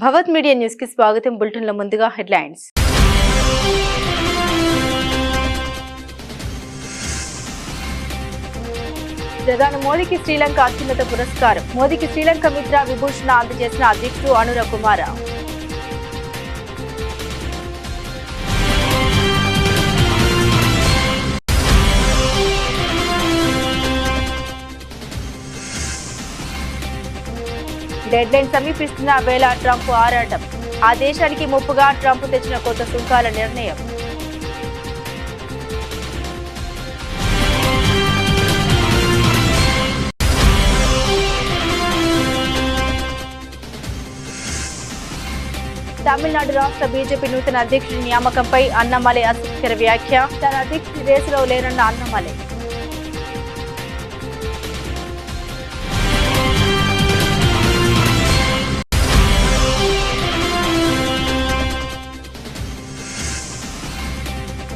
భవత్ media news కి స్వాగతం. Bulletin లో ముందుగా హెడ్లైన్స్. ప్రధాని మోదీకి శ్రీలంక అత్యున్నత పురస్కారం. మోదీకి శ్రీలంక మిత్ర విభూషణ అందజేసిన అధ్యక్షుడు అనుర కుమార. డెడ్ లైన్ సమీపిస్తున్న వేళ ట్రంప్ ఆరాటం. ఆ దేశానికి ముప్పుగా ట్రంప్ తెచ్చిన కొత్త సుంకాల నిర్ణయం. తమిళనాడు రాష్ట్ర బీజేపీ నూతన అధ్యక్షుడి నియామకంపై అన్నమలై ఆసక్తికర వ్యాఖ్య. తన అధ్యక్షుడి రేసులో లేరన్న అన్నమలై.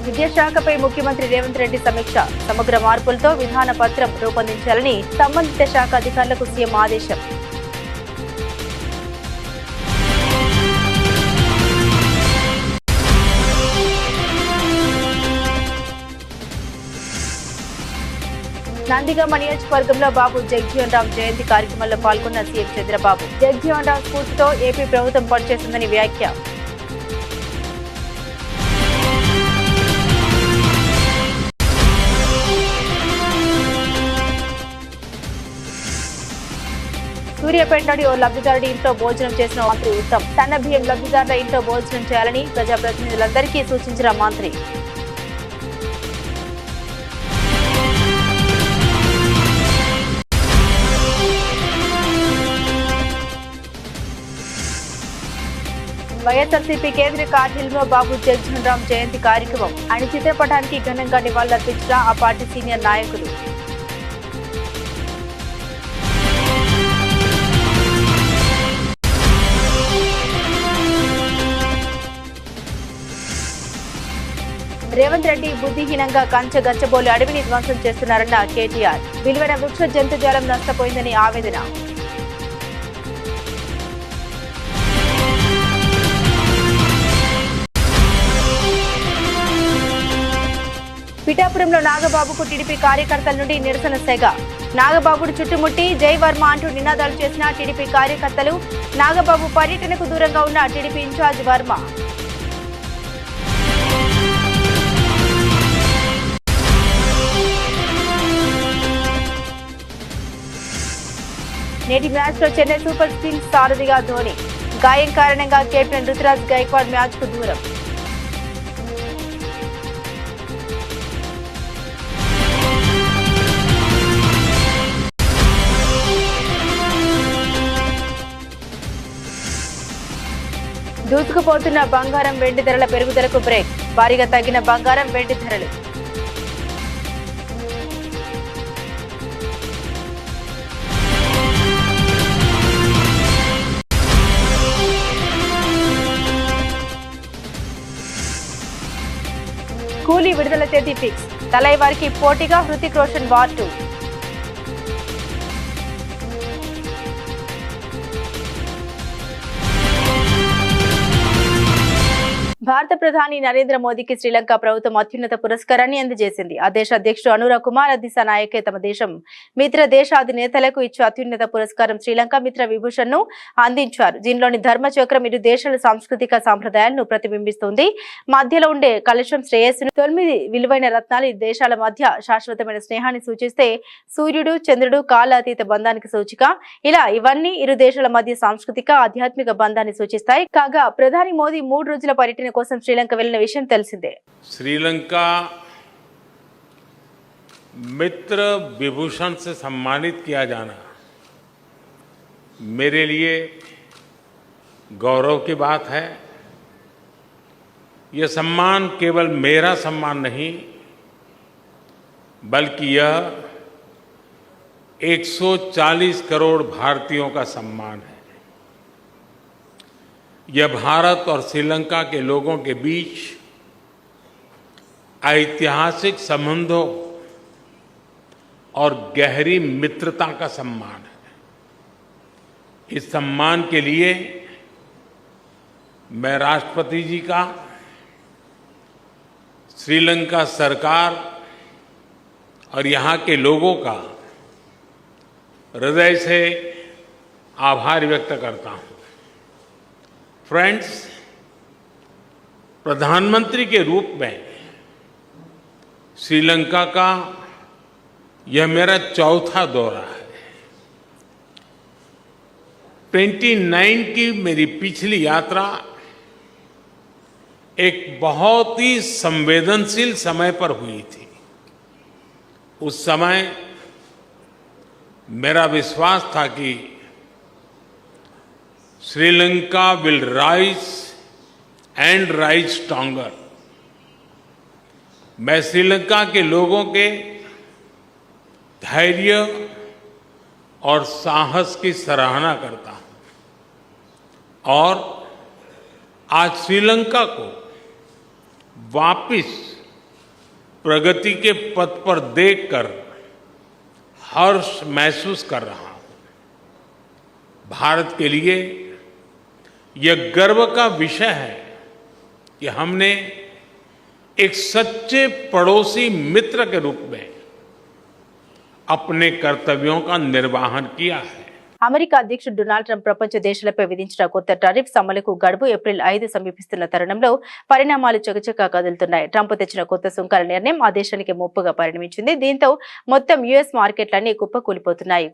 విద్యాశాఖపై ముఖ్యమంత్రి రేవంత్ రెడ్డి సమీక్ష. సమగ్ర మార్పులతో విధాన పత్రం రూపొందించాలని సంబంధిత శాఖ అధికారులకు సీఎం ఆదేశం. నందిగామ నియోజకవర్గంలో బాబు జగజ్జీవన్ రామ్ జయంతి కార్యక్రమంలో పాల్గొన్న సీఎం చంద్రబాబు. జగజ్జీవన్ రామ్ స్ఫూర్తితో ఏపీ ప్రభుత్వం పనిచేస్తుందని వ్యాఖ్య. సూర్యాపేటలోని ఓ లబ్ధిదారుడి ఇంట్లో భోజనం చేసిన మంత్రి ఉత్తమ్. సన్న బియ్యం లబ్ధిదారుల ఇంట్లో భోజనం చేయాలని ప్రజాప్రతినిధులందరికీ సూచించిన మంత్రి. వైఎస్ఆర్సీపీ కేంద్ర కార్యాలయంలో బాబు జగజ్జీవన్ రామ్ జయంతి కార్యక్రమం. ఆయన చిత్రపటానికి ఘనంగా నివాళులర్పించిన ఆ పార్టీ సీనియర్ నాయకులు. రేవంత్ రెడ్డి బుద్ధిహీనంగా కంచె గచ్చబోలు అడవిని ధ్వంసం చేస్తున్నారన్న కేటీఆర్. విలువైన వృక్ష జంతుజాలం నష్టపోయిందని ఆవేదన. పిఠాపురంలో నాగబాబుకు టీడీపీ కార్యకర్తల నుండి నిరసన సెగ. నాగబాబుడు చుట్టుముట్టి జై వర్మ అంటూ నినాదాలు చేసిన టీడీపీ కార్యకర్తలు. నాగబాబు పర్యటనకు దూరంగా ఉన్న టీడీపీ ఇన్ఛార్జ్ వర్మ. నేటి మ్యాచ్ లో చెన్నై సూపర్ కింగ్స్ సారథిగా ధోని. గాయం కారణంగా కెప్టెన్ రుతురాజ్ గైక్వాడ్ మ్యాచ్ కు దూరం. దూసుకుపోతున్న బంగారం వెండి ధరల పెరుగుదలకు బ్రేక్. భారీగా తగ్గిన బంగారం వెండి ధరలు. కూలీ విడుదల తేదీ ఫిక్స్. తలైవారికి పోటీగా హృతిక్ రోషన్ వార్ 2. భారత ప్రధాని నరేంద్ర మోదీకి శ్రీలంక ప్రభుత్వం అత్యున్నత పురస్కారాన్ని అందజేసింది. ఆ దేశ అధ్యక్షుడు అనుర కుమార దిశానాయకే తమ దేశం మిత్ర దేశాధినేతలకు ఇచ్చే అత్యున్నత పురస్కారం శ్రీలంక మిత్ర విభూషణ్ ను అందించారు. దీనిలోని ధర్మచక్రం ఇరు దేశాల సాంస్కృతిక సాంప్రదాయాలను ప్రతిబింబిస్తుంది. మధ్యలో ఉండే కలశం శ్రేయస్సును 9 విలువైన రత్నాలు ఈ దేశాల మధ్య శాశ్వతమైన స్నేహాన్ని సూచిస్తే సూర్యుడు చంద్రుడు కాలాతీత బంధానికి సూచిక. ఇలా ఇవన్నీ ఇరు దేశాల మధ్య సాంస్కృతిక ఆధ్యాత్మిక బంధాన్ని సూచిస్తాయి. కాగా ప్రధాని మోదీ 3 రోజుల పర్యటన కోసం శ్రీలంక వెళ్లిన విషయం తెలిసిందే. श्रीलंका मित्र विभूषण से सम्मानित किया जाना मेरे लिए गौरव की बात है. यह सम्मान केवल मेरा सम्मान नहीं बल्कि यह 140 करोड़ भारतीयों का सम्मान है. यह भारत और श्रीलंका के लोगों के बीच ऐतिहासिक संबंधों और गहरी मित्रता का सम्मान है. इस सम्मान के लिए मैं राष्ट्रपति जी का, श्रीलंका सरकार और यहाँ के लोगों का हृदय से आभार व्यक्त करता हूँ। फ्रेंड्स, प्रधानमंत्री के रूप में श्रीलंका का यह मेरा चौथा दौरा है। 29 की मेरी पिछली यात्रा एक बहुत ही संवेदनशील समय पर हुई थी। उस समय मेरा विश्वास था कि Sri Lanka will rise and rise stronger. मैं श्रीलंका के लोगों के धैर्य और साहस की सराहना करता हूं और आज श्रीलंका को वापिस प्रगति के पथ पर देखकर हर्ष महसूस कर रहा हूं। भारत के लिए यह गर्व का विषय है कि हमने एक सच्चे पड़ोसी मित्र के रूप में अपने कर्तव्यों का निर्वहन किया है। అమెరికా అధ్యక్షుడు డొనాల్డ్ ట్రంప్ ప్రపంచ దేశాలపై విధించిన కొత్త టారిఫ్స్ అమలుకు గడువు ఏప్రిల్ 5 సమీపిస్తున్న తరుణంలో పరిణామాలు చకచకా కదులుతున్నాయి. ట్రంప్ తెచ్చిన కొత్త సుంకాల నిర్ణయం ఆ దేశానికి ముప్పుగా పరిణమించింది. దీంతో మొత్తం యుఎస్ మార్కెట్లన్నీ కుప్పకూలిపోతున్నాయి.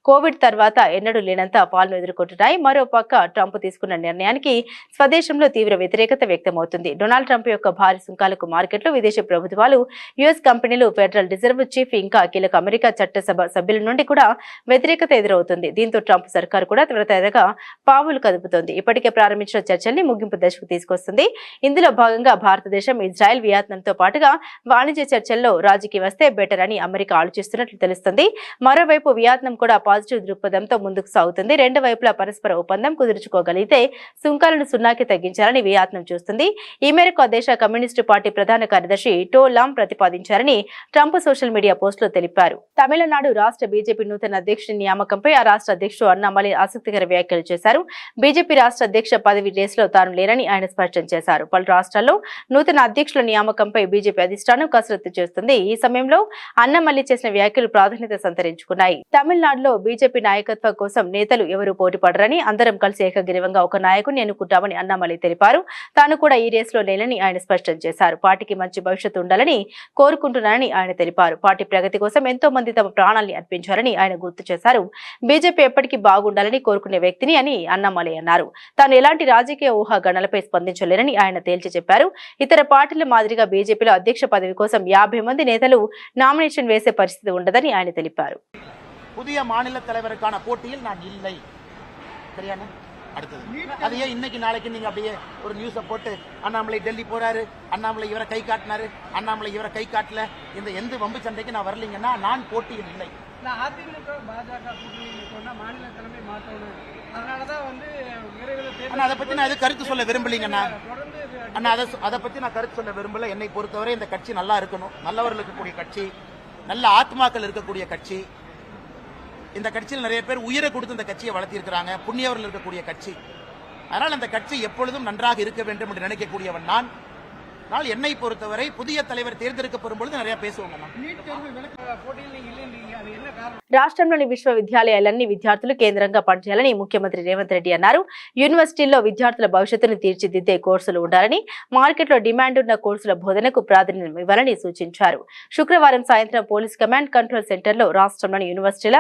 కోవిడ్ తర్వాత ఎన్నడూ లేనంత ఫాల్ను ఎదుర్కొంటున్నాయి. మరోపక్క ట్రంప్ తీసుకున్న నిర్ణయానికి స్వదేశంలో తీవ్ర వ్యతిరేకత వ్యక్తమవుతుంది. డొనాల్డ్ ట్రంప్ యొక్క భారీ సుంకాలకు మార్కెట్లు, విదేశీ ప్రభుత్వాలు, యుఎస్ కంపెనీలు, ఫెడరల్ రిజర్వ్ చీఫ్ ఇంకా కీలక అమెరికా చట్టసభ సభ్యుల నుండి కూడా వ్యతిరేకత ఎదురవుతుంది. దీంతో ట్రంప్ సర్కారు కూడా త్వరగా పావులు కదుపుతోంది. ఇప్పటికే ప్రారంభించిన చర్చల్ని ముగింపు దశకు తీసుకొస్తుంది. ఇందులో భాగంగా భారతదేశం, ఇజ్రాయెల్, వియత్నాంతో పాటుగా వాణిజ్య చర్చల్లో రాజీకి వస్తే బెటర్ అని అమెరికా ఆలోచిస్తున్నట్లు తెలుస్తుంది. మరోవైపు వియత్నాం కూడా పాజిటివ్ దృక్పథంతో ముందుకు సాగుతుంది. రెండు వైపులా పరస్పర ఒప్పందం కుదుర్చుకోగలిగితే సుంకాలను సున్నాకి తగ్గించాలని వియత్నాం చూస్తుంది. ఈ మేరకు ఆ దేశ కమ్యూనిస్టు పార్టీ ప్రధాన కార్యదర్శి to Lam ప్రతిపాదించారని Trump social media పోస్టులో తెలిపారు. తమిళనాడు రాష్ట్ర బీజేపీ నూతన అధ్యక్షుడి నియామకంపై ఆ రాష్ట్ర అధ్యక్షుడు అన్నామలై ఆసక్తికర వ్యాఖ్యలు చేశారు. బీజేపీ రాష్ట్ర అధ్యక్ష పదవి రేసులో తాను లేరని ఆయన స్పష్టం చేశారు. పలు రాష్ట్రాల్లో నూతన అధ్యక్షుల నియామకంపై బీజేపీ అధిష్టానం కసరత్తు చేస్తుంది. ఈ సమయంలో అన్నామలై చేసిన వ్యాఖ్యలు ప్రాధాన్యత సంతరించుకున్నాయి. తమిళనాడులో బీజేపీ నాయకత్వం కోసం నేతలు ఎవరూ పోటీపడరని, అందరం కలిసి ఏకగ్రీవంగా ఒక నాయకుడిని ఎన్నుకుంటామని అన్నామలై తెలిపారు. తాను కూడా ఈ రేసులో లేనని ఆయన స్పష్టం చేశారు. పార్టీకి మంచి భవిష్యత్తు ఉండాలని కోరుకుంటున్నారని ఆయన తెలిపారు. పార్టీ ప్రగతి కోసం ఎంతో మంది తమ ప్రాణాల్ని అర్పించారని ఆయన గుర్తు చేశారు. బీజేపీ ఎప్పటికీ బాగుండాలని కోరుకునే వ్యక్తిని అని అన్నామలై అన్నారు. తాను ఎలాంటి రాజకీయ ఊహాగానాలపై స్పందించలేరని ఆయన తేల్చి చెప్పారు. ఇతర పార్టీల మాదిరిగా బీజేపీలో అధ్యక్ష పదవి కోసం 50 మంది నేతలు నామినేషన్ వేసే పరిస్థితి ఉండదని ఆయన తెలిపారు. புதிய மாநில தலைவருக்கான போட்டியில் நான் இல்லை. சரியான அடுத்தது அது ஏன் இன்னைக்கு நாளைக்கு நீங்க அப்படியே ஒரு நியூஸை போட்டு அண்ணாமலை டெல்லி போறாரு, அண்ணாமலை இவரை கை காட்டினாரு, அண்ணாமலை இவரை கை காட்டல, இந்த எந்த வம்பு சண்டைக்கு நான் வரலீங்கன்னா நான் போட்டியில் இல்லை. அதிமுக பாஜக கூட்டணி சொன்னா மாநில தலைமை மாற்றணும், அதனாலதான் விரைவில் அதை பத்தி நான் எது கருத்து சொல்ல விரும்பலீங்கண்ணா. அண்ணா அதை பத்தி நான் கருத்து சொல்ல விரும்பல. என்னை பொறுத்தவரை இந்த கட்சி நல்லா இருக்கணும், நல்லவர்கள் இருக்கக்கூடிய கட்சி, நல்ல ஆத்மாக்கள் இருக்கக்கூடிய கட்சி. இந்த கட்சியில் நிறைய பேர் உயிரை கொடுத்து இந்த கட்சியை வளர்த்திருக்கிறாங்க, புண்ணியவர்கள் இருக்கக்கூடிய கட்சி. அதனால் அந்த கட்சி எப்பொழுதும் நன்றாக இருக்க வேண்டும் என்று நினைக்கக்கூடியவன் நான். என்னை பொறுத்தவரை புதிய தலைவர் தேர்ந்தெடுக்கப்படும் பொழுது நிறைய பேசுவாங்க. రాష్ట్రంలోని విశ్వవిద్యాలయాలన్నీ విద్యార్థులు కేంద్రంగా పనిచేయాలని ముఖ్యమంత్రి రేవంత్ రెడ్డి అన్నారు. యూనివర్సిటీల్లో విద్యార్థుల భవిష్యత్తును తీర్చిదిద్దే కోర్సులు ఉండాలని, మార్కెట్లో డిమాండ్ ఉన్న కోర్సుల బోధనకు ప్రాధాన్యం ఇవ్వాలని సూచించారు. శుక్రవారం సాయంత్రం పోలీస్ కమాండ్ కంట్రోల్ సెంటర్లో రాష్ట్రంలోని యూనివర్సిటీల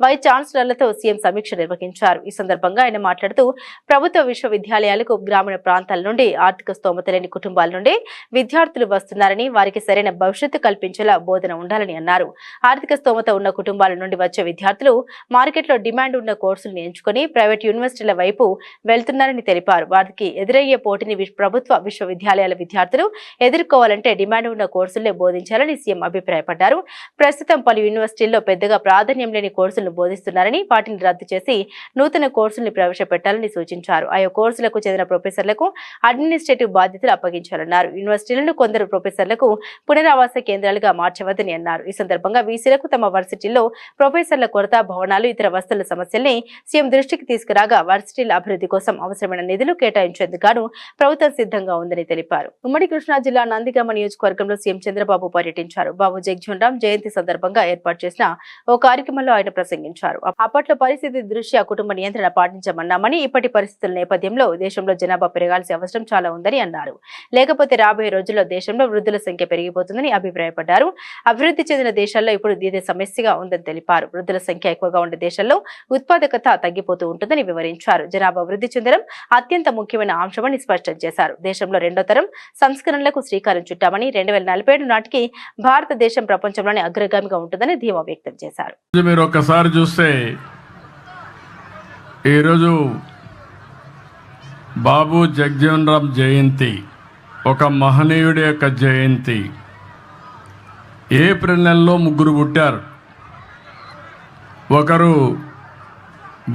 వైస్ ఛాన్సలర్లతో సీఎం సమీక్ష నిర్వహించారు. ఈ సందర్భంగా ఆయన మాట్లాడుతూ ప్రభుత్వ విశ్వవిద్యాలయాలకు గ్రామీణ ప్రాంతాల నుండి, ఆర్థిక స్తోమత లేని కుటుంబాల నుండి విద్యార్థులు వస్తున్నారని, వారికి సరైన భవిష్యత్తు కల్పించేలా బోధన ఉండాలని అన్నారు. ఆర్థిక స్తోమత ఉన్న కుటుంబాల నుండి వచ్చే విద్యార్థులు మార్కెట్లో డిమాండ్ ఉన్న కోర్సులను ఎంచుకొని ప్రైవేట్ యూనివర్సిటీల వైపు వెళ్తున్నారని తెలిపారు. వారికి ఎదురయ్యే పోటీని ప్రభుత్వ విశ్వవిద్యాలయాల విద్యార్థులు ఎదుర్కోవాలంటే డిమాండ్ ఉన్న కోర్సులే బోధించాలని సీఎం అభిప్రాయపడ్డారు. ప్రస్తుతం పలు యూనివర్సిటీల్లో పెద్దగా ప్రాధాన్యం లేని కోర్సులను బోధిస్తున్నారని, వాటిని రద్దు చేసి నూతన కోర్సుల్ని ప్రవేశపెట్టాలని సూచించారు. ఆయా కోర్సులకు చెందిన ప్రొఫెసర్లకు అడ్మినిస్ట్రేటివ్ బాధ్యతలు అప్పగించాలన్నారు. యూనివర్సిటీలను కొందరు ప్రొఫెసర్లకు పునరావాస కేంద్రాలుగా మార్చవద్దని అన్నారు. ఈ సందర్భంగా వీసీలకు తమ వర్సిటీల్లో ప్రొఫెసర్ల కొరత, భవనాలు, ఇతర వసతుల సమస్యల్ని సీఎం దృష్టికి తీసుకురాగా వర్సిటీల అభివృద్ధి కోసం అవసరమైన నిధులు కేటాయించేందుకు గాను ప్రభుత్వం సిద్ధంగా ఉందని తెలిపారు. ఉమ్మడి కృష్ణా జిల్లా నందిగామ నియోజకవర్గంలో సీఎం చంద్రబాబు పర్యటించారు. బాబు జగజ్జీవన్ రామ్ జయంతి సందర్భంగా ఏర్పాటు చేసిన ఓ కార్యక్రమంలో ఆయన ప్రసంగించారు. అప్పట్లో పరిస్థితి దృష్ట్యా కుటుంబ నియంత్రణ పాటించమన్నామని, ఇప్పటి పరిస్థితుల నేపథ్యంలో దేశంలో జనాభా పెరగాల్సిన అవసరం చాలా ఉందని అన్నారు. లేకపోతే రాబోయే రోజుల్లో దేశంలో వృద్ధుల సంఖ్య పెరిగిపోతుందని అభిప్రాయపడ్డారు. అభివృద్ధి చెందిన దేశాల్లో ఇప్పుడు ఇదే సమస్యగా ఉందని తెలిపారు. వృద్ధుల సంఖ్య ఎక్కువగా ఉండే దేశాల్లో ఉత్పాదకత తగ్గిపోతూ ఉంటుందని వివరించారు. జనాభా వృద్ధి చెందడం అత్యంత ముఖ్యమైన అంశమని స్పష్టం చేశారు. దేశంలో రెండో తరం సంస్కరణలకు శ్రీకారం చుట్టామని, 2047 నాటికి భారతదేశం ప్రపంచంలోనే అగ్రగామిగా ఉంటుందని ధీమా వ్యక్తం చేశారు. మీరు ఒక్కసారి చూస్తే ఈరోజు బాబు జగజ్జీవన్ రామ్ జయంతి ఒక మహనీయుడి యొక్క జయంతి. ఏప్రిల్ నెలలో ముగ్గురు పుట్టారు. ఒకరు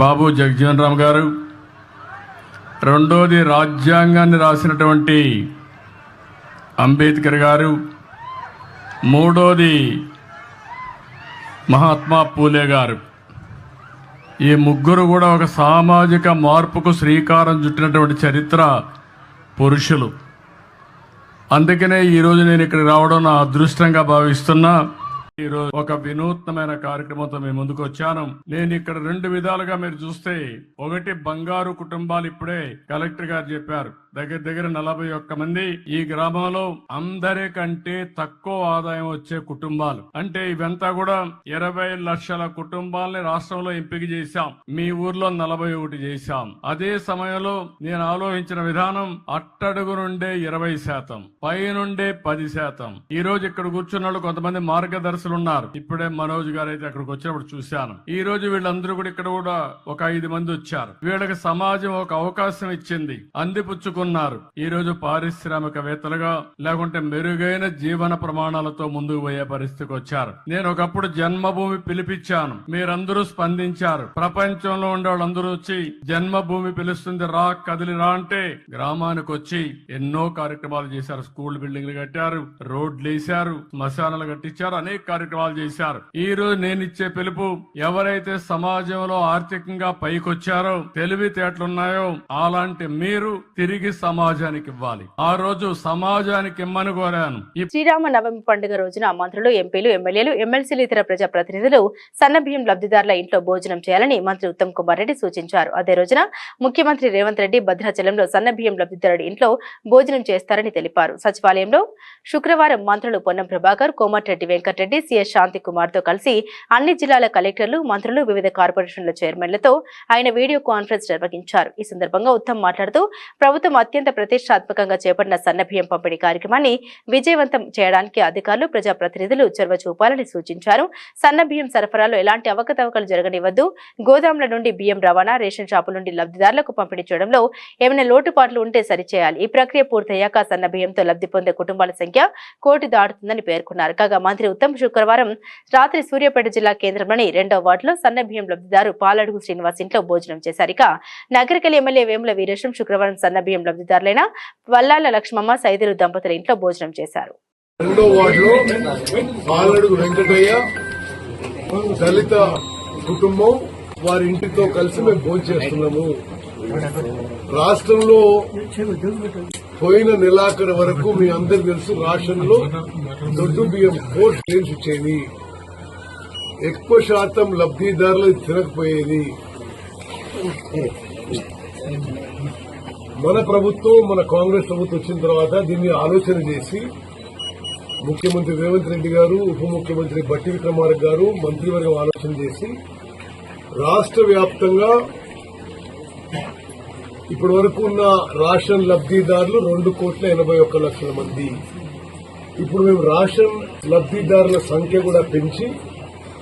బాబు జగజ్జీవన్ రామ్ గారు, రెండోది రాజ్యాంగాన్ని రాసినటువంటి అంబేద్కర్ గారు, మూడోది మహాత్మా పూలే గారు. ఈ ముగ్గురు కూడా ఒక సామాజిక మార్పుకు శ్రీకారం చుట్టినటువంటి చరిత్ర పురుషులు. అందుకనే ఈరోజు నేను ఇక్కడికి రావడం నా అదృష్టంగా భావిస్తున్నా. ఈరోజు ఒక వినూత్నమైన కార్యక్రమంతో మేము ముందుకు వచ్చాను. నేను ఇక్కడ 2 విధాలుగా మీరు చూస్తే, ఒకటి బంగారు కుటుంబాలు. ఇప్పుడే కలెక్టర్ గారు చెప్పారు, దగ్గర 41 మంది ఈ గ్రామంలో అందరికంటే తక్కువ ఆదాయం వచ్చే కుటుంబాలు. అంటే ఇవంతా కూడా 20 లక్షల కుటుంబాలని రాష్ట్రంలో ఎంపిక చేశాం. మీ ఊర్లో 41 చేశాం. అదే సమయంలో నేను ఆలోచించిన విధానం అట్టడుగు నుండే 20%, పై నుండే 10%. ఈ రోజు ఇక్కడ కూర్చున్న కొంతమంది మార్గదర్శులు ఉన్నారు. ఇప్పుడే మనోజ్ గారు అయితే అక్కడికి వచ్చినప్పుడు చూశాను. ఈ రోజు వీళ్ళందరూ కూడా ఇక్కడ కూడా ఒక 5 మంది వచ్చారు. వీళ్ళకి సమాజం ఒక అవకాశం ఇచ్చింది, అందిపుచ్చుకున్నారు. ఈ రోజు పారిశ్రామికవేత్తలుగా, లేకుంటే మెరుగైన జీవన ప్రమాణాలతో ముందుకు పోయే పరిస్థితికి వచ్చారు. నేను ఒకప్పుడు జన్మభూమి పిలిపించాను, మీరందరూ స్పందించారు. ప్రపంచంలో ఉండే వాళ్ళందరూ వచ్చి జన్మభూమి పిలుస్తుంది రా, కదిలి రా అంటే గ్రామానికి వచ్చి ఎన్నో కార్యక్రమాలు చేశారు. స్కూల్ బిల్డింగ్లు కట్టారు, రోడ్లు వేశారు, శ్మశానాలు కట్టించారు, అనేక కార్యక్రమాలు చేశారు. ఈ రోజు నేను ఇచ్చే పిలుపు, ఎవరైతే సమాజంలో ఆర్థికంగా పైకొచ్చారో, తెలివితేటలున్నాయో, అలాంటి మీరు తిరిగి సమాజానికి ఇవ్వాలి. ఆ రోజు సమాజానికి ఇమ్మని కోరాను. శ్రీరామ నవమి పండుగ రోజున మంత్రులు, ఎంపీలు, ఎమ్మెల్యేలు, ఎమ్మెల్సీలు, ఇతర ప్రజాప్రతినిధులు సన్నబియ్యం లబ్ధిదారుల ఇంట్లో భోజనం చేయాలని మంత్రి ఉత్తమ్ కుమార్ రెడ్డి సూచించారు. అదే రోజున ముఖ్యమంత్రి రేవంత్ రెడ్డి భద్రాచలంలో సన్నబియ్యం లబ్ధిదారుడి ఇంట్లో భోజనం చేస్తారని తెలిపారు. సచివాలయంలో శుక్రవారం మంత్రులు పొన్నం ప్రభాకర్, కోమటిరెడ్డి వెంకటరెడ్డి, సిఎస్ శాంతి కుమార్ తో కలిసి అన్ని జిల్లాల కలెక్టర్లు, మంత్రులు, వివిధ కార్పొరేషన్ల చైర్మన్లతో ఆయన వీడియో కాన్ఫరెన్స్ నిర్వహించారు. ఈ సందర్భంగా ఉత్తమ్ మాట్లాడుతూ, ప్రభుత్వం అత్యంత ప్రతిష్టాత్మకంగా చేపట్టిన సన్నబియ్యం పంపిణీ కార్యక్రమాన్ని విజయవంతం చేయడానికి అధికారులు, ప్రజాప్రతినిధులు చొరవ చూపాలని సూచించారు. సన్నబియ్యం సరఫరాలో ఎలాంటి అవకతవకలు జరగనివ్వద్దు. గోదాముల నుండి బియ్యం రవాణా, రేషన్ షాపుల నుండి లబ్ధిదారులకు పంపిణీ చేయడంలో ఏమైనా లోటుపాట్లు ఉంటే సరిచేయాలి. ఈ ప్రక్రియ పూర్తయ్యాక సన్నబియ్యంతో లబ్ధి పొందే కుటుంబాల సంఖ్య 1 కోటి దాటుతుందని పేర్కొన్నారు. కాగా మంత్రి ఉత్తమ్ శుక్రవారం రాత్రి సూర్యాపేట జిల్లా కేంద్రంలోని 2వ వార్డులో సన్నబియ్యం లబ్ధిదారు పాలడుగు శ్రీనివాస్ ఇంట్లో భోజనం చేశారు. ఇక నగరికల్ ఎమ్మెల్యే వేముల వీరేశం శుక్రవారం సన్నబియ్యం లబ్ధిదారులైన వల్లాల లక్ష్మమ్మ, సైదులు దంపతుల ఇంట్లో భోజనం చేశారు. 2వ వార్డులో పాలడుగు వెంకటయ్య దళిత కుటుంబం వారి ఇంటితో కలిసి మేము భోజనం చేస్తున్నాము. రాష్ట్రంలో పోయిన నెలాఖరు వరకు మీ అందరికి తెలుసు, రాష్ట్రంలో దొడ్డు బియ్యం 4 ట్రైన్స్ వచ్చేది. ఎక్కువ శాతం లబ్ధిదారులు తినకపోయేది. మన ప్రభుత్వం, మన కాంగ్రెస్ ప్రభుత్వం వచ్చిన తర్వాత దీన్ని ఆలోచన చేసి ముఖ్యమంత్రి రేవంత్ రెడ్డి గారు, ఉప ముఖ్యమంత్రి బట్టి విక్రమార్క గారు, మంత్రివర్గం ఆలోచన చేసి రాష్ట్ర వ్యాప్తంగా ఇప్పటి వరకు ఉన్న రేషన్ లబ్ధిదారులు 2,81,00,000 మంది. ఇప్పుడు మేము రేషన్ లబ్ధిదారుల సంఖ్య కూడా పెంచి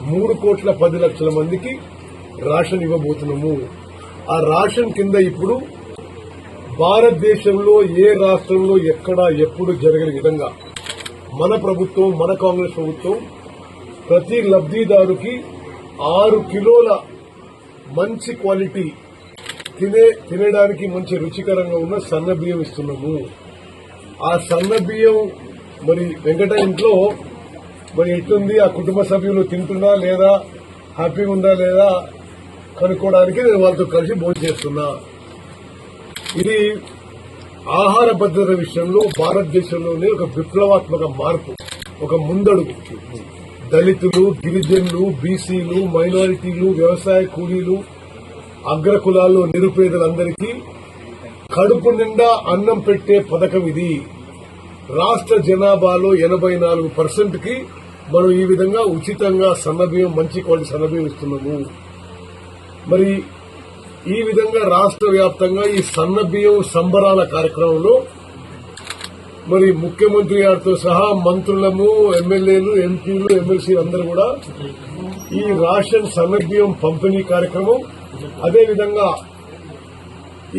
3,10,00,000 మందికి రేషన్ ఇవ్వబోతున్నాము. ఆ రేషన్ కింద ఇప్పుడు భారతదేశంలో ఏ రాష్ట్రంలో ఎక్కడ ఎప్పుడు జరగని విధంగా మన ప్రభుత్వం, మన కాంగ్రెస్ ప్రభుత్వం ప్రతి లబ్ధిదారుకి 6 కిలోల మంచి క్వాలిటీ తినడానికి మంచి రుచికరంగా ఉన్న సన్న బియ్యం ఇస్తున్నాము. ఆ సన్న బియ్యం మరి వెంకట ఇంట్లో మరి ఎట్లుంది, ఆ కుటుంబ సభ్యులు తింటున్నా లేదా హ్యాపీగా ఉందా లేదా కనుక్కోవడానికి నేను వాళ్ళతో కలిసి భోజనం చేస్తున్నా. ఇది ఆహార భద్రత విషయంలో భారతదేశంలోనే ఒక విప్లవాత్మక మార్పు, ఒక ముందడుగు. దళితులు, గిరిజనులు, బీసీలు, మైనారిటీలు, వ్యవసాయ కూలీలు, అగ్రకులాల్లో నిరుపేదలందరికీ కడుపు నిండా అన్నం పెట్టే పథకం ఇది. రాష్ట్ర జనాభాలో 84%కి మనం ఈ విధంగా ఉచితంగా సన్నబియ్యం, మంచి క్వాలిటీ సన్నబియ్యం ఇస్తున్నాము. మరి ఈ విధంగా రాష్ట్ర వ్యాప్తంగా ఈ సన్నబియ్యం సంబరాల కార్యక్రమంలో మరి ముఖ్యమంత్రి గారితో సహా మంత్రులము, ఎమ్మెల్యేలు, ఎంపీలు, ఎమ్మెల్సీలు అందరూ కూడా ఈ రేషన్ సన్నబియ్యం పంపిణీ కార్యక్రమం, అదేవిధంగా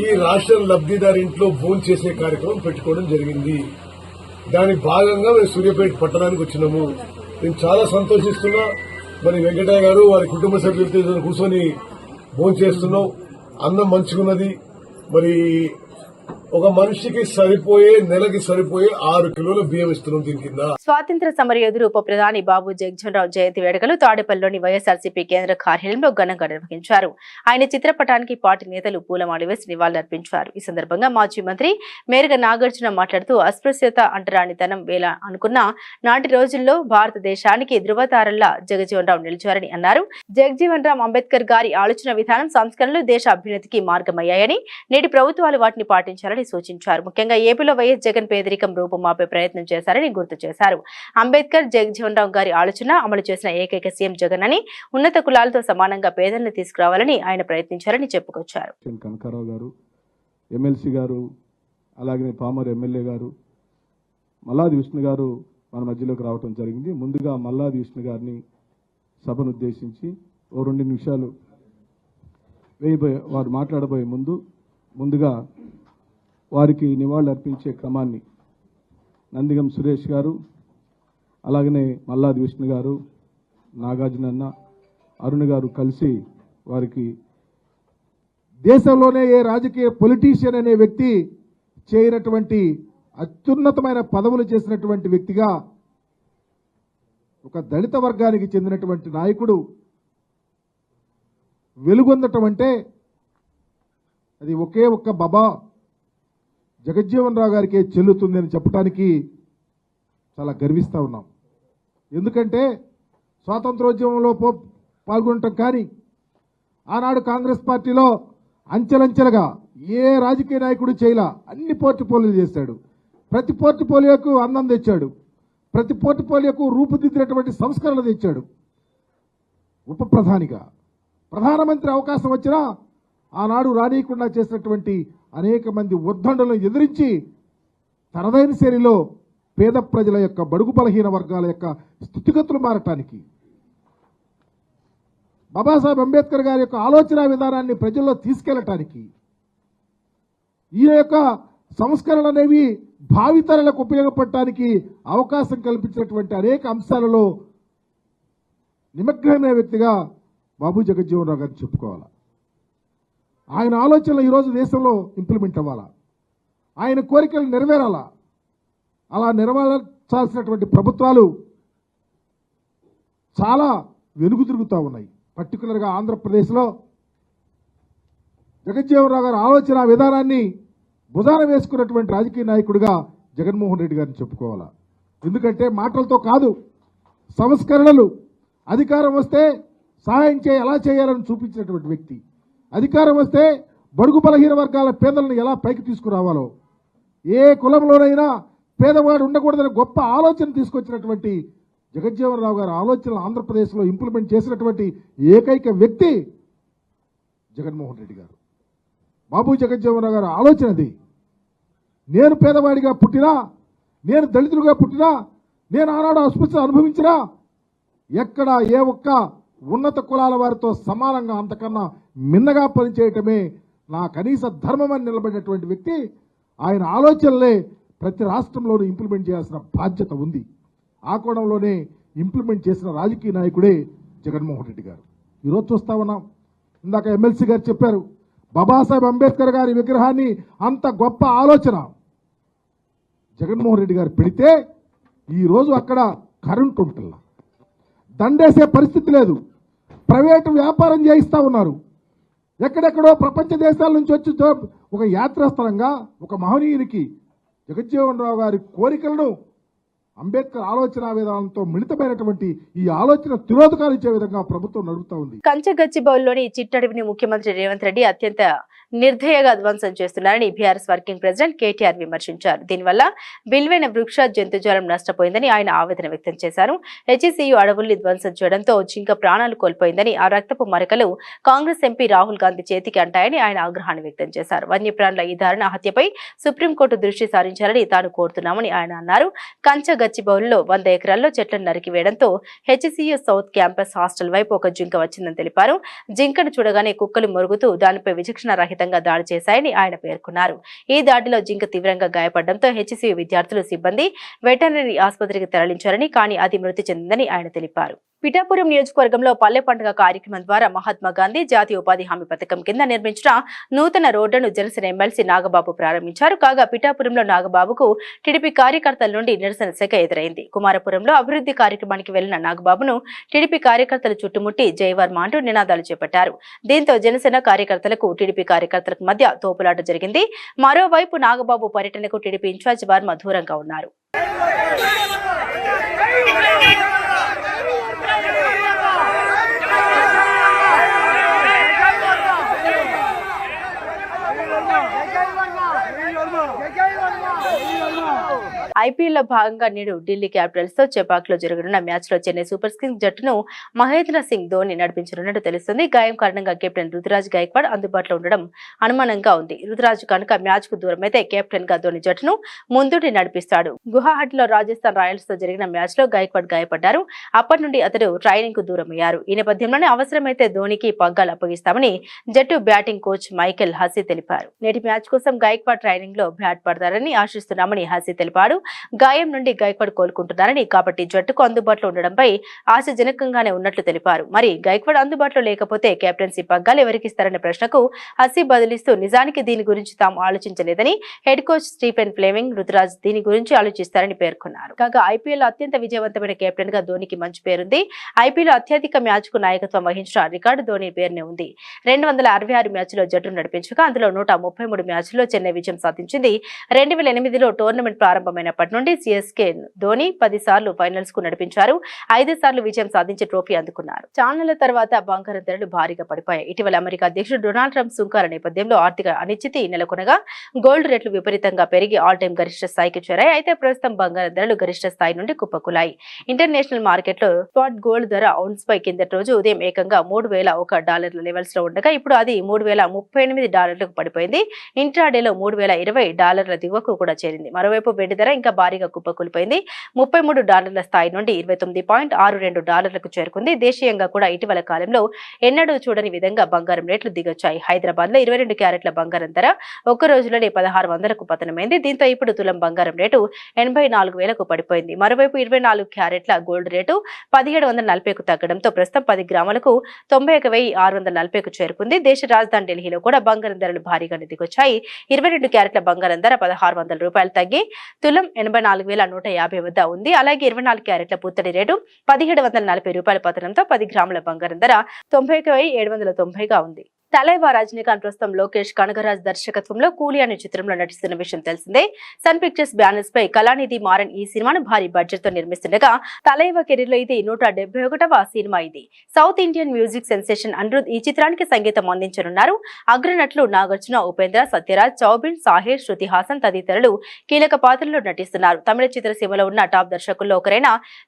ఈ రేషన్ లబ్దిదారి ఇంట్లో భోజనం చేసే కార్యక్రమం పెట్టుకోవడం జరిగింది. దాని భాగంగా మేము సూర్యాపేట పట్టణానికి వచ్చినాము. నేను చాలా సంతోషిస్తున్నా. మరి వెంకటయ్య గారు వారి కుటుంబ సభ్యులతో కూర్చొని భోజనం చేస్తున్నాం. అన్నం మంచిగున్నది. మరి ఒక మనిషికి సరిపోయే, నెలకి సరిపోయే 6 కిలోల బియ్యం ఇస్తున్నాం దీని కింద. స్వాతంత్ర సమరయోధుడు ఉప ప్రధాని బాబు జగజ్జీవన్రావు జయంతి వేడుకలు తాడేపల్లిలోని వైఎస్ఆర్సీపీ కేంద్ర కార్యాలయంలో ఘనంగా నిర్వహించారు. ఆయన చిత్రపటానికి పార్టీ నేతలు పూలమాల వేసి నివాళులర్పించారు. ఈ సందర్భంగా మాజీ మంత్రి మేరగ నాగార్జున మాట్లాడుతూ అస్పృశ్యత అంటరానితనం వేళ అనుకున్న నాటి రోజుల్లో భారతదేశానికి ధృవతారల్లా జగజ్జీవన్రావు నిలిచారని అన్నారు. జగజ్జీవన్రామ్ అంబేద్కర్ గారి ఆలోచన విధానం, సంస్కరణలు దేశ అభ్యున్నతికి మార్గమయ్యాయని, నేటి ప్రభుత్వాలు వాటిని పాటించాలని సూచించారు. ముఖ్యంగా ఏపీలో వైఎస్ జగన్ పేదరికం రూపుమాపే ప్రయత్నం చేశారని గుర్తు చేశారు. అంబేద్కర్ జగజ్జీవన్రావు గారి ఆలోచన అమలు చేసిన ఏకైక సీఎం జగన్ అని, ఉన్నత కులాలతో సమానంగా పేదలను తీసుకురావాలని ఆయన ప్రయత్నించారని చెప్పుకొచ్చారు. కనకారావు గారు, ఎమ్మెల్సీ గారు, అలాగే పామర్ ఎమ్మెల్యే గారు, మల్లాది విష్ణు గారు మన మధ్యలోకి రావడం జరిగింది. ముందుగా మల్లాది విష్ణు గారిని సభను ఉద్దేశించి 2 నిమిషాలు వారు మాట్లాడబోయే ముందుగా వారికి నివాళులు అర్పించే క్రమాన్ని నందిగం సురేష్ గారు, అలాగనే మల్లాది విష్ణు గారు, నాగార్జున, అరుణ్ గారు కలిసి వారికి దేశంలోనే ఏ రాజకీయ పొలిటీషియన్ అనే వ్యక్తి చేయనటువంటి అత్యున్నతమైన పదవులు చేసినటువంటి వ్యక్తిగా, ఒక దళిత వర్గానికి చెందినటువంటి నాయకుడు వెలుగొందటం అంటే అది ఒకే ఒక్క బాబా జగజ్జీవన్రావు గారికే చెల్లుతుంది అని చెప్పడానికి చాలా గర్విస్తూ ఉన్నాం. ఎందుకంటే స్వాతంత్రోద్యమంలో పాల్గొనటం కానీ, ఆనాడు కాంగ్రెస్ పార్టీలో అంచెలంచెలుగా ఏ రాజకీయ నాయకుడు చేయలా అన్ని పోర్ట్ఫోలియోలు చేశాడు. ప్రతి పోర్ట్ఫోలియోకు అందం తెచ్చాడు. ప్రతి పోర్ట్ఫోలియోకు రూపుదిద్దినటువంటి సంస్కరణలు తెచ్చాడు. ఉప ప్రధానిగా ప్రధానమంత్రి అవకాశం వచ్చినా ఆనాడు రానీయకుండా చేసినటువంటి అనేక మంది ఉద్దండులను ఎదిరించి తనదైన శైలిలో పేద ప్రజల యొక్క, బడుగు బలహీన వర్గాల యొక్క స్థితిగతులు మారటానికి, బాబాసాహెబ్ అంబేద్కర్ గారి యొక్క ఆలోచన విధానాన్ని ప్రజల్లో తీసుకెళ్లటానికి, ఈ యొక్క సంస్కరణలు అనేవి భావితరాలకు ఉపయోగపడటానికి అవకాశం కల్పించినటువంటి అనేక అంశాలలో నిమగ్నమైన వ్యక్తిగా బాబు జగజ్జీవన్రావు గారిని చెప్పుకోవాలి. ఆయన ఆలోచనలు ఈరోజు దేశంలో ఇంప్లిమెంట్ అవ్వాలా, ఆయన కోరికలు నెరవేరాలా. అలా నెరవేర్చాల్సినటువంటి ప్రభుత్వాలు చాలా వెనుగు తిరుగుతూ ఉన్నాయి. పర్టికులర్గా ఆంధ్రప్రదేశ్లో జగజ్జీవన్రావు గారి ఆలోచన విధానాన్ని భుజాన వేసుకున్నటువంటి రాజకీయ నాయకుడిగా జగన్మోహన్ రెడ్డి గారిని చెప్పుకోవాలా. ఎందుకంటే మాటలతో కాదు, సంస్కరణలు, అధికారం వస్తే సహాయం ఎలా చేయాలని చూపించినటువంటి వ్యక్తి, అధికారం వస్తే బడుగు బలహీన వర్గాల పేదలను ఎలా పైకి తీసుకురావాలో, ఏ కులంలోనైనా పేదవాడు ఉండకూడదని గొప్ప ఆలోచన తీసుకొచ్చినటువంటి జగజ్జీవన్రావు గారి ఆలోచనలు ఆంధ్రప్రదేశ్లో ఇంప్లిమెంట్ చేసినటువంటి ఏకైక వ్యక్తి జగన్మోహన్ రెడ్డి గారు. బాబు జగజ్జీవన్రావు గారి ఆలోచన అది. నేను పేదవాడిగా పుట్టినా, నేను దళితులుగా పుట్టినా, నేను ఆనాడు అస్పృశ్యత అనుభవించినా, ఎక్కడ ఏ ఒక్క ఉన్నత కులాల వారితో సమానంగా అంతకన్నా మిన్నగా పనిచేయటమే నా కనీస ధర్మం అని నిలబడినటువంటి వ్యక్తి. ఆయన ఆలోచనలే ప్రతి రాష్ట్రంలోనూ ఇంప్లిమెంట్ చేయాల్సిన బాధ్యత ఉంది. ఆ కోణంలోనే ఇంప్లిమెంట్ చేసిన రాజకీయ నాయకుడే జగన్మోహన్ రెడ్డి గారు. ఈరోజు చూస్తా ఉన్నాం, ఇందాక ఎమ్మెల్సీ గారు చెప్పారు, బాబాసాహెబ్ అంబేద్కర్ గారి విగ్రహాన్ని అంత గొప్ప ఆలోచన జగన్మోహన్ రెడ్డి గారు పెడితే ఈరోజు అక్కడ కరెంట్ ఉంటుందా, దండేసే పరిస్థితి లేదు. ప్రైవేటు వ్యాపారం చేయిస్తూ ఉన్నారు. ఎక్కడెక్కడో ప్రపంచ దేశాల నుంచి వచ్చి ఒక యాత్రాస్థలంగా ఒక మహనీయునికి జగజ్జీవన్ రావు గారి కోరికలను అంబేద్కర్ ఆలోచన విధానంతో మిళితమైనటువంటి ఈ ఆలోచన తిరోధకాలు ఇచ్చే విధంగా ప్రభుత్వం నడుపుతా ఉంది. కంచగచ్చిబౌలిలోని చిట్టడవిని ముఖ్యమంత్రి రేవంత్ రెడ్డి అత్యంత నిర్దయగా ధ్వంసం చేస్తున్నారని బీఆర్ఎస్ వర్కింగ్ ప్రెసిడెంట్ కేటీఆర్ విమర్శించారు. దీనివల్ల విలువైన వృక్ష జంతుజాలం నష్టపోయిందని ఆయన ఆవేదన వ్యక్తం చేశారు. హెచ్ఈసీయూ అడవుల్ని ధ్వంసం చేయడంతో జింక ప్రాణాలు కోల్పోయిందని, ఆ రక్తపు మరకలు కాంగ్రెస్ ఎంపీ రాహుల్ గాంధీ చేతికి అంటాయని ఆయన ఆగ్రహాన్ని వ్యక్తం చేశారు. వన్యప్రాణుల ఈ దారుణ హత్యపై సుప్రీంకోర్టు దృష్టి సారించాలని తాను కోరుతున్నామని ఆయన అన్నారు. కంచగచ్చిబౌలిలో 100 ఎకరాల్లో చెట్లను నరికివేయడంతో హెచ్ఈసీయూ సౌత్ క్యాంపస్ హాస్టల్ వైపు ఒక జింక వచ్చిందని తెలిపారు. జింకను చూడగానే కుక్కలు మొరుగుతూ దానిపై విచక్షణ రహితంగా దాడి చేశాయని ఆయన పేర్కొన్నారు. ఈ దాడిలో జింక తీవ్రంగా గాయపడడంతో హెచ్ఈసీయూ విద్యార్థులు, సిబ్బంది వెటర్నరీ ఆసుపత్రికి తరలించారని, కానీ అది మృతి చెందిందని ఆయన తెలిపారు. పిఠాపురం నియోజకవర్గంలో పల్లె పండుగ కార్యక్రమం ద్వారా మహాత్మా గాంధీ జాతీయ ఉపాధి హామీ పథకం కింద నిర్మించిన నూతన రోడ్డును జనసేన ఎమ్మెల్సీ నాగబాబు ప్రారంభించారు. కాగా పిఠాపురంలో నాగబాబుకు టీడీపీ కార్యకర్తల నుండి నిరసన శాఖ ఎదురైంది. కుమారపురంలో అభివృద్ధి కార్యక్రమానికి వెళ్లిన నాగబాబును టీడీపీ కార్యకర్తలు చుట్టుముట్టి జైవర్మ అంటూ నినాదాలు చేపట్టారు. దీంతో జనసేన కార్యకర్తలకు టీడీపీ కార్యకర్తలకు మధ్య తోపులాట జరిగింది. మరోవైపు నాగబాబు పర్యటనకు టీడీపీ ఇన్ఛార్జ్ వర్మ దూరంగా ఉన్నారు. ఐపీఎల్లో భాగంగా నేడు ఢిల్లీ క్యాపిటల్స్ తో చెపాక్లో జరగనున్న మ్యాచ్ లో చెన్నై సూపర్ కింగ్స్ జట్టును మహేంద్ర సింగ్ ధోని నడిపించనున్నట్టు తెలుస్తుంది. గాయం కారణంగా కెప్టెన్ రుతురాజ్ గైక్వాడ్ అందుబాటులో ఉండడం అనుమానంగా ఉంది. రుతురాజ్ కనుక మ్యాచ్ కు దూరమైతే కెప్టెన్ గా ధోని జట్టును ముందుండి నడిపిస్తాడు. గువాహటిలో రాజస్థాన్ రాయల్స్ తో జరిగిన మ్యాచ్ లో గైక్వాడ్ గాయపడ్డారు. అప్పటి నుండి అతడు ట్రైనింగ్ కు దూరమయ్యారు. ఈ నేపథ్యంలోనే అవసరమైతే ధోనికి పగ్గాలు అప్పగిస్తామని జట్టు బ్యాటింగ్ కోచ్ మైకెల్ హసీ తెలిపారు. నేటి మ్యాచ్ కోసం గైక్వాడ్ ట్రైనింగ్ లో బ్యాట్ పడతారని ఆశిస్తున్నామని హసీ తెలిపాడు. గాయం నుండి గైక్వాడ్ కోలుకుంటున్నారని, కాబట్టి జట్టుకు అందుబాటులో ఉండడంపై ఆశాజనకంగానే ఉన్నట్లు తెలిపారు. మరి గైక్వాడ్ అందుబాటులో లేకపోతే కెప్టెన్సీ పగ్గాలు ఎవరికిస్తారనే ప్రశ్నకు హసీ బదిలిస్తూ, నిజానికి దీని గురించి తాము ఆలోచించలేదని, head coach Stephen Fleming, Ruturaj దీని గురించి ఆలోచిస్తారని పేర్కొన్నారు. కాగా ఐపీఎల్ అత్యంత విజయవంతమైన కెప్టెన్ గా ధోనికి మంచి పేరుంది. ఐపీఎల్ అత్యధిక మ్యాచ్ కు నాయకత్వం వహించిన రికార్డు ధోని పేరునే ఉంది. 266 మ్యాచ్లో జట్టును నడిపించగా అందులో 133 మ్యాచ్ల్లో చెన్నై విజయం సాధించింది. 2008లో టోర్నమెంట్ ప్రారంభమైనప్పటి నుండి సిఎస్కే ధోని 10 సార్లు ఫైనల్స్ కు నడిపించారు. 5 సార్లు విజయం సాధించి ట్రోఫీ అందుకున్నారు. చాన్నాళ్ల తర్వాత బంగారం ధరలు భారీగా పడిపోయాయి. ఇటీవల అమెరికా అధ్యక్షుడు డొనాల్డ్ ట్రంప్ సుంకాల నేపథ్యంలో ఆర్థిక అనిశ్చితి నెలకొనగా గోల్డ్ రేట్లు విపరీతంగా పెరిగి ఆల్ టైమ్ గరిష్ట స్థాయికి చేరాయి. అయితే ప్రస్తుతం బంగారం ధరలు గరిష్ట స్థాయి నుండి కుప్పకూలాయి. ఇంటర్నేషనల్ మార్కెట్లో స్పాట్ గోల్డ్ ధర ఔన్స్ పై కిందటి రోజు ఉదయం ఏకంగా $3,001 లెవెల్స్ లో ఉండగా ఇప్పుడు అది $3,038 పడిపోయింది. ఇంట్రాడేలో $3,020 దిగువకు కూడా చేరింది. మరోవైపు వెండి ధర ఇంకా భారీగా కుప్పకూలిపోయింది. $33 స్థాయి నుండి $29.62 చేరుకుంది. దేశీయంగా కూడా ఇటీవల కాలంలో ఎన్నడూ చూడని విధంగా బంగారం రేట్లు దిగొచ్చాయి. హైదరాబాద్ లో 22 క్యారెట్ల బంగారం ధర ఒక్క రోజులోనే 1600కు పతనమైంది. దీంతో ఇప్పుడు తులం బంగారం రేటు 84,000కు పడిపోయింది. మరోవైపు 24 క్యారెట్ల గోల్డ్ రేటు 1740కు తగ్గడంతో ప్రస్తుతం 10 గ్రాములకు 91,640కు చేరుకుంది. దేశ రాజధాని ఢిల్లీలో కూడా బంగారం ధరలు భారీగానే దిగొచ్చాయి. 22 క్యారెట్ల బంగారం ధర $1,600 తగ్గి తులం 84,150 వద్ద ఉంది. అలాగే 24 క్యారెట్ల పుత్తడి రేటు $1,740 పతనంతో 10 గ్రాముల బంగారం ధర 91,790గా ఉంది. తలైవా రజనీకాంత్ ప్రస్తుతం లోకేష్ కనగరాజ్ దర్శకత్వంలో కూలీ అనే చిత్రంలో నటిస్తున్న విషయం తెలిసిందే. సన్ పిక్చర్స్ బ్యానర్స్ పై కళానిధి మారన్ ఈ సినిమాను భారీ బడ్జెట్ తో నిర్మిస్తుండగా తలైవా కెరీర్ లో ఇది 171వ సినిమా. ఇది south Indian music sensation Anirudh ఈ చిత్రానికి సంగీతం అందించనున్నారు. అగ్రనటులు నాగార్జున, ఉపేంద్ర, సత్యరాజ్, చౌబిన్, సాహిర్, శృతి హాసన్ తదితరులు కీలక పాత్రల్లో నటిస్తున్నారు. తమిళ చిత్రసీమలో ఉన్న టాప్ దర్శకుల్లో ఒకరైన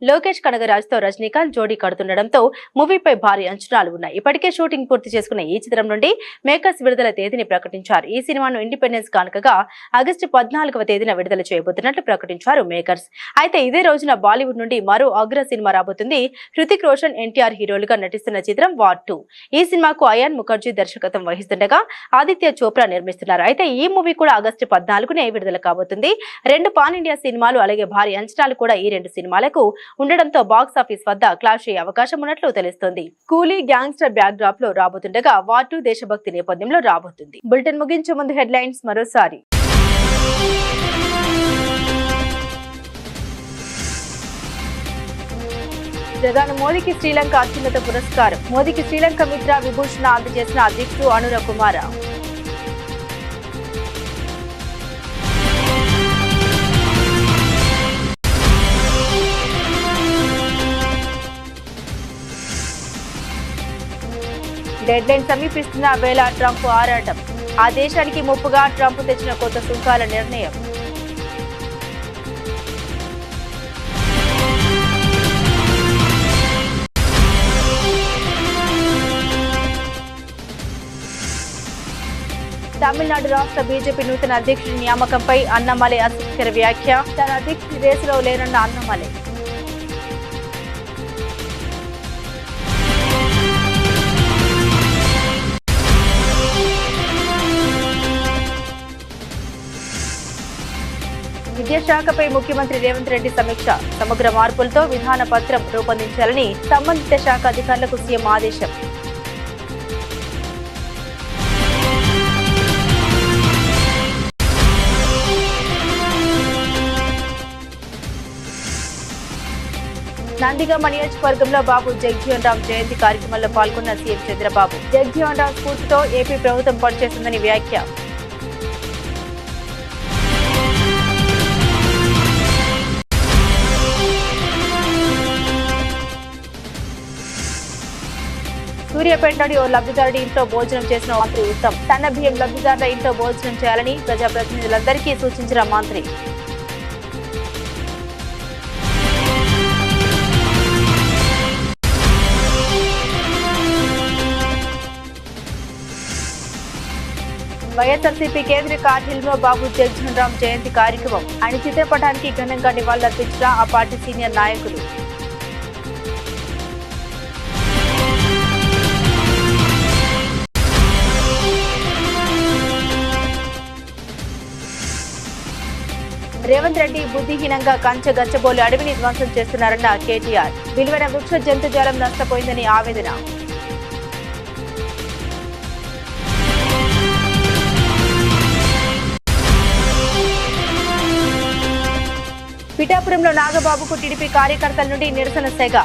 లోకేష్ కనగరాజ్ తో రజనీకాంత్ జోడీ కడుతుండటంతో మూవీపై భారీ అంచనాలు ఉన్నాయి. ఇప్పటికే షూటింగ్ పూర్తి చేసుకున్న ఈ చిత్రం నుండి మేకర్స్ విడుదల తేదీని ప్రకటించారు. ఈ సినిమాను ఇండిపెండెన్స్ కానుకగా ఆగస్టు 14వ తేదీన విడుదల చేయబోతున్నట్లు ప్రకటించారు మేకర్స్. అయితే ఇదే రోజున బాలీవుడ్ నుండి మరో అగ్ర సినిమా రాబోతుంది. హృతిక్ రోషన్, ఎన్టీఆర్ హీరోలుగా నటిస్తున్న చిత్రం వార్ 2. ఈ సినిమాకు అయాన్ ముఖర్జీ దర్శకత్వం వహిస్తుండగా ఆదిత్య చోప్రా నిర్మిస్తున్నారు. అయితే ఈ మూవీ కూడా ఆగస్టు 14నే విడుదల కాబోతుంది. 2 పాన్ ఇండియా సినిమాలు అలాగే భారీ అంచనాలు కూడా ఈ 2 సినిమాలకు ఉండడంతో బాక్స్ ఆఫీస్ వద్ద క్లాష్ అయ్యే అవకాశం ఉన్నట్లు తెలుస్తోంది. కూలీ గ్యాంగ్స్టర్ బ్యాక్ డ్రాప్ లో రాబోతుండగా వార్ 2 దేశభక్తి నేపథ్యంలో రాబోతుంది. బులెటిన్ ముగించే ముందు హెడ్లైన్స్ మరోసారి. ప్రధాని మోదీకి శ్రీలంక అత్యున్నత పురస్కారం. మోదీకి శ్రీలంక మిత్ర విభూషణ అందజేసిన అధ్యక్షుడు అనురా కుమార. డెడ్లైన్ సమీపిస్తున్న వేళ ట్రంప్ ఆరాటం. ఆ దేశానికి ముప్పుగా ట్రంప్ తెచ్చిన కొత్త సుంకాల నిర్ణయం. తమిళనాడు రాష్ట్ర బీజేపీ నూతన అధ్యక్షుడి నియామకంపై అన్నమలై ఆసక్తికర వ్యాఖ్య. తన అధ్యక్షుడి రేసులో లేనన్న అన్నమలై. విద్యాశాఖపై ముఖ్యమంత్రి రేవంత్ రెడ్డి సమీక్ష. సమగ్ర మార్పులతో విధాన పత్రం రూపొందించాలని సంబంధిత శాఖ అధికారులకు సీఎం ఆదేశం. నందిగామ నియోజకవర్గంలో బాబు జగజ్జీవన్ రామ్ జయంతి కార్యక్రమంలో పాల్గొన్న సీఎం చంద్రబాబు. జగజ్జీవన్ రామ్ స్ఫూర్తితో ఏపీ ప్రభుత్వం పనిచేస్తుందని వ్యాఖ్య. సూర్యాపేటలోని ఓ లబ్ధిదారుడి ఇంట్లో భోజనం చేసిన మంత్రి ఉత్తమ్. సన్న బియ్యం లబ్ధిదారుల ఇంట్లో భోజనం చేయాలని ప్రజాప్రతినిధులందరికీ సూచించిన మంత్రి. వైఎస్ఆర్సీపీ కేంద్ర కార్యాలయంలో బాబు జగజ్జీవన్ రామ్ జయంతి కార్యక్రమం. ఆయన చిత్రపటానికి ఘనంగా నివాళులర్పించిన ఆ పార్టీ సీనియర్ నాయకులు. రేవంత్ రెడ్డి బుద్ధిహీనంగా కంచె గచ్చబోలు అడవిని ధ్వంసం చేస్తున్నారన్న కేటీఆర్. విలువైన వృక్ష జంతుజాలం నష్టపోయిందని ఆవేదన. పిఠాపురంలో నాగబాబుకు టీడీపీ కార్యకర్తల నుండి నిరసన సెగ.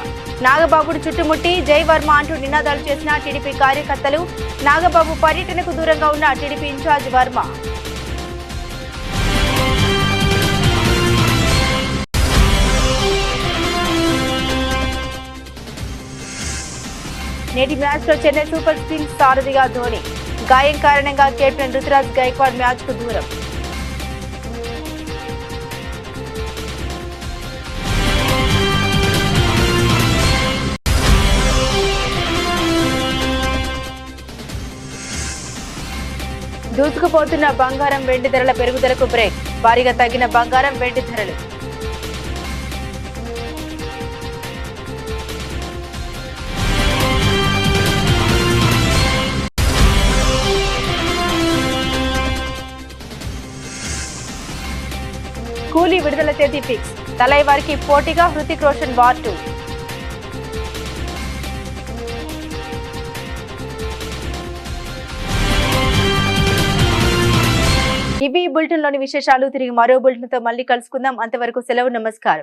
నాగబాబును చుట్టుముట్టి జై వర్మ అంటూ నినాదాలు చేసిన టీడీపీ కార్యకర్తలు. నాగబాబు పర్యటనకు దూరంగా ఉన్న టీడీపీ ఇన్ఛార్జ్ వర్మ. నేటి మ్యాచ్ లో చెన్నై సూపర్ కింగ్స్ సారథిగా ధోని. గాయం కారణంగా కెప్టెన్ రుతురాజ్ గైక్వాడ్ మ్యాచ్ కు దూరం. దూసుకుపోతున్న బంగారం వెండి ధరల పెరుగుదలకు బ్రేక్. భారీగా తగ్గిన బంగారం వెండి ధరలు. కూలీ విడుదల తేదీ ఫిక్స్. తలైవారికి పోటీగా హృతిక్ రోషన్ వార్ 2. ఇవి బులెటిన్ లోని విశేషాలు. తిరిగి మరో బులెటిన్ తో మళ్ళీ కలుసుకుందాం. అంతవరకు సెలవు. నమస్కారం.